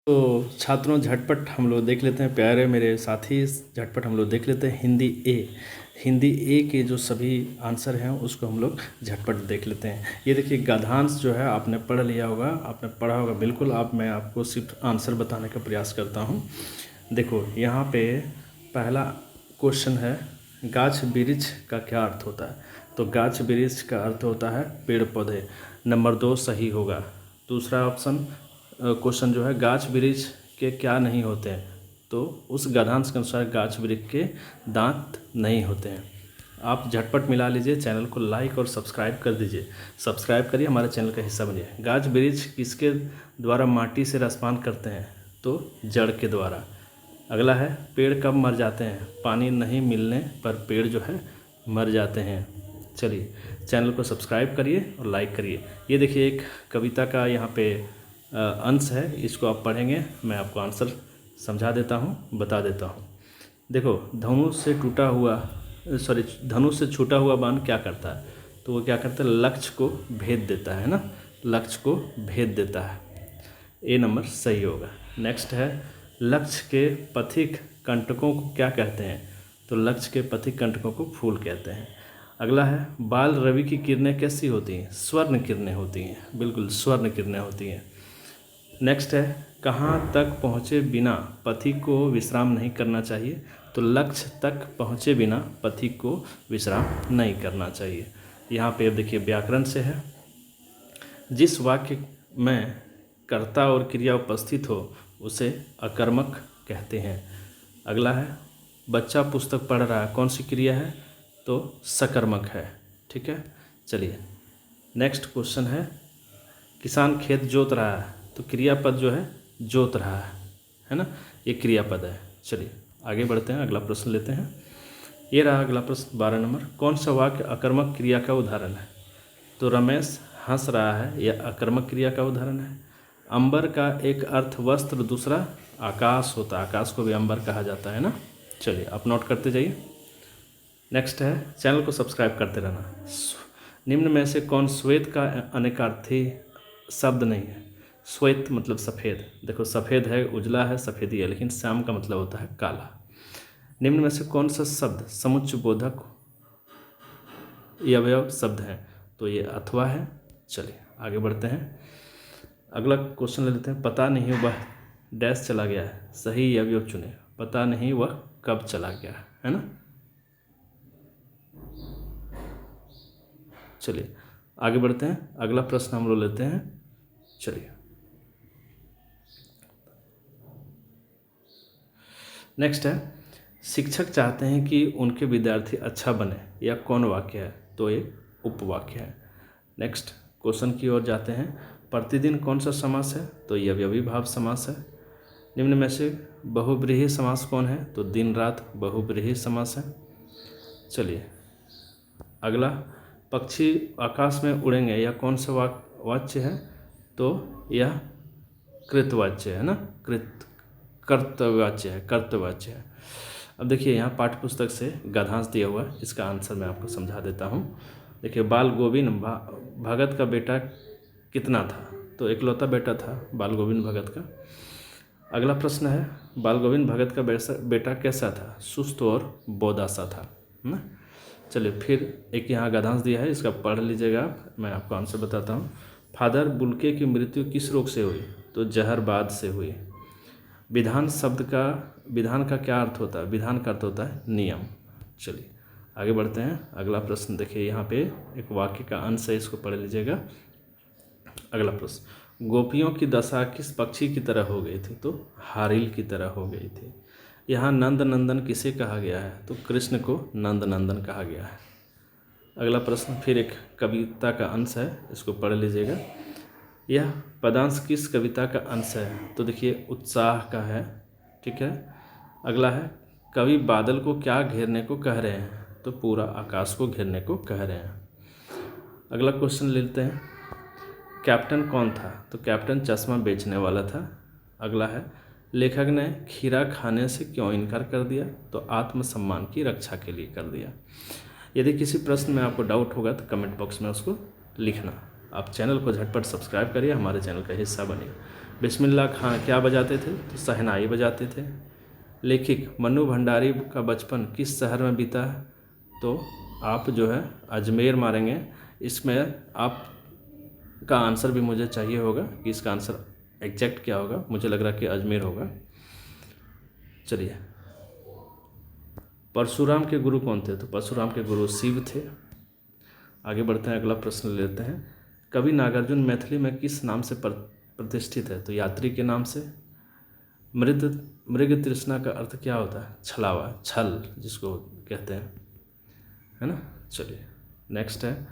तो छात्रों, झटपट हम लोग देख लेते हैं, प्यारे मेरे साथी, झटपट हम लोग देख लेते हैं हिंदी ए के जो सभी आंसर हैं उसको हम लोग झटपट देख लेते हैं। ये देखिए, गद्यांश जो है आपने पढ़ लिया होगा, आपने पढ़ा होगा बिल्कुल। मैं आपको सिर्फ आंसर बताने का प्रयास करता हूँ। देखो यहाँ पे पहला क्वेश्चन है, गाछ वृक्ष का क्या अर्थ होता है? तो गाछ वृक्ष का अर्थ होता है पेड़ पौधे। नंबर 2 सही होगा। दूसरा ऑप्शन क्वेश्चन जो है, गाछ वृक्ष के क्या नहीं होते हैं? तो उस गद्यांश के अनुसार गाछ वृक्ष के दांत नहीं होते हैं। आप झटपट मिला लीजिए, चैनल को लाइक और सब्सक्राइब कर दीजिए। सब्सक्राइब करिए, हमारे चैनल का हिस्सा बनिए। गाछ वृक्ष किसके द्वारा माटी से रसपान करते हैं? तो जड़ के द्वारा। अगला है, पेड़ कब मर जाते हैं? पानी नहीं मिलने पर पेड़ जो है मर जाते हैं। चलिए, चैनल को सब्सक्राइब करिए और लाइक करिए। ये देखिए, एक कविता का यहाँ पे अंश है, इसको आप पढ़ेंगे, मैं आपको आंसर समझा देता हूँ, बता देता हूँ। देखो, धनुष से छूटा हुआ बाण क्या करता है? तो वो क्या करता है? लक्ष्य को भेद देता है ना, लक्ष्य को भेद देता है। ए नंबर सही होगा। नेक्स्ट है, लक्ष्य के पथिक कंटकों को क्या कहते हैं? तो लक्ष्य के पथिक कंटकों को फूल कहते हैं। अगला है, बाल रवि की किरणें कैसी होती हैं? स्वर्ण किरणें होती हैं, बिल्कुल स्वर्ण किरणें होती हैं। नेक्स्ट है, कहाँ तक पहुँचे बिना पथिक को विश्राम नहीं करना चाहिए? तो लक्ष्य तक पहुँचे बिना पथिक को विश्राम नहीं करना चाहिए। यहाँ पे अब देखिए, व्याकरण से है, जिस वाक्य में कर्ता और क्रिया उपस्थित हो उसे अकर्मक कहते हैं। अगला है, बच्चा पुस्तक पढ़ रहा है, कौन सी क्रिया है? तो सकर्मक है। ठीक है, चलिए नेक्स्ट क्वेश्चन है, किसान खेत जोत रहा है, तो क्रियापद जो है जोत रहा है ना, ये क्रियापद है। चलिए आगे बढ़ते हैं, अगला प्रश्न लेते हैं। ये रहा अगला प्रश्न 12 नंबर, कौन सा वाक्य अकर्मक क्रिया का उदाहरण है? तो रमेश हंस रहा है, यह अकर्मक क्रिया का उदाहरण है। अंबर का एक अर्थ वस्त्र, दूसरा आकाश होता है, आकाश को भी अंबर कहा जाता है ना। चलिए आप नोट करते जाइए। नेक्स्ट है, चैनल को सब्सक्राइब करते रहना। निम्न में से कौन श्वेत का अनेकार्थी शब्द नहीं है? श्वेत मतलब सफ़ेद। देखो, सफ़ेद है, उजला है, सफ़ेदी है, लेकिन श्याम का मतलब होता है काला। निम्न में से कौन सा शब्द समुच्चय बोधक ये अवयव शब्द है? तो ये अथवा है। चलिए आगे बढ़ते हैं, अगला क्वेश्चन ले लेते हैं। पता नहीं वह डैश चला गया है, सही अवयव चुने। पता नहीं वह कब चला गया है ना। चलिए आगे बढ़ते हैं, अगला प्रश्न हम लोग लेते हैं। चलिए नेक्स्ट है, शिक्षक चाहते हैं कि उनके विद्यार्थी अच्छा बने, यह कौन वाक्य है? तो ये उपवाक्य है। नेक्स्ट क्वेश्चन की ओर जाते हैं, प्रतिदिन कौन सा समास है? तो यह अव्ययी भाव समास है। निम्न में से बहुब्रीहि समास कौन है? तो दिन रात बहुब्रीहि समास है। चलिए अगला, पक्षी आकाश में उड़ेंगे, यह कौन सा वाच्य है? तो यह कृतवाच्य है ना, कर्तव्यवाच्य है। अब देखिए, यहाँ पाठ्य पुस्तक से गद्यांश दिया हुआ है, इसका आंसर मैं आपको समझा देता हूँ। देखिए, बाल गोविंद भगत का बेटा कितना था? तो इकलौता बेटा था बाल गोविंद भगत का। अगला प्रश्न है, बाल गोविंद भगत का बेटा कैसा था? सुस्त और बोदासा था ना। चलिए फिर एक यहाँ गद्यांश दिया है, इसका पढ़ लीजिएगा आप, मैं आपको आंसर बताता हूँ। फादर बुल्के की मृत्यु किस रोग से हुई? तो जहरबाद से हुई। विधान का क्या अर्थ होता है? विधान का अर्थ होता है नियम। चलिए आगे बढ़ते हैं, अगला प्रश्न देखिए, यहाँ पे एक वाक्य का अंश है, इसको पढ़ लीजिएगा। अगला प्रश्न, गोपियों की दशा किस पक्षी की तरह हो गई थी? तो हारिल की तरह हो गई थी। यहाँ नंद नंदन किसे कहा गया है? तो कृष्ण को नंद नंदन कहा गया है। अगला प्रश्न फिर एक कविता का अंश है, इसको पढ़ लीजिएगा। यह पदांश किस कविता का अंश है? तो देखिए, उत्साह का है। ठीक है, अगला है, कवि बादल को क्या घेरने को कह रहे हैं? तो पूरा आकाश को घेरने को कह रहे हैं। अगला क्वेश्चन लेते हैं, कैप्टन कौन था? तो कैप्टन चश्मा बेचने वाला था। अगला है, लेखक ने खीरा खाने से क्यों इनकार कर दिया? तो आत्मसम्मान की रक्षा के लिए कर दिया। यदि किसी प्रश्न में आपको डाउट होगा तो कमेंट बॉक्स में उसको लिखना। आप चैनल को झटपट सब्सक्राइब करिए, हमारे चैनल का हिस्सा बनिए। बिस्मिल्लाह खां क्या बजाते थे? तो शहनाई बजाते थे। लेखक मन्नू भंडारी का बचपन किस शहर में बीता है? तो आप जो है अजमेर मारेंगे। इसमें आप का आंसर भी मुझे चाहिए होगा कि इसका आंसर एग्जैक्ट क्या होगा। मुझे लग रहा है कि अजमेर होगा। चलिए, परशुराम के गुरु कौन थे? तो परशुराम के गुरु शिव थे। आगे बढ़ते हैं, अगला प्रश्न लेते हैं। कवि नागार्जुन मैथिली में किस नाम से प्रतिष्ठित है? तो यात्री के नाम से। मृग तृष्णा का अर्थ क्या होता है? छलावा, छल जिसको कहते हैं, है ना। चलिए नेक्स्ट है,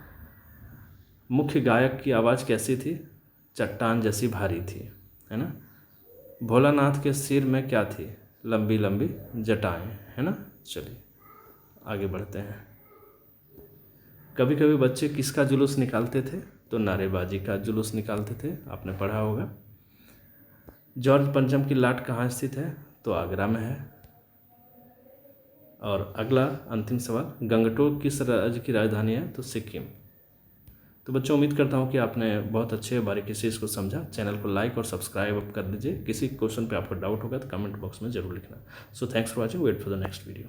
मुख्य गायक की आवाज़ कैसी थी? चट्टान जैसी भारी थी, है ना। भोलानाथ के सिर में क्या थी? लंबी लंबी जटाएं, है ना। चलिए आगे बढ़ते हैं। कभी कभी बच्चे किसका जुलूस निकालते थे? तो नारेबाजी का जुलूस निकालते थे, आपने पढ़ा होगा। जॉर्ज पंचम की लाट कहाँ स्थित है? तो आगरा में है। और अगला अंतिम सवाल, गंगटोक किस राज्य की राजधानी है? तो सिक्किम। तो बच्चों, उम्मीद करता हूँ कि आपने बहुत अच्छे बारीकी से इसको समझा। चैनल को लाइक और सब्सक्राइब कर दीजिए। किसी क्वेश्चन पे आपको डाउट होगा तो कमेंट बॉक्स में जरूर लिखना। So thanks for watching, wait for the next video.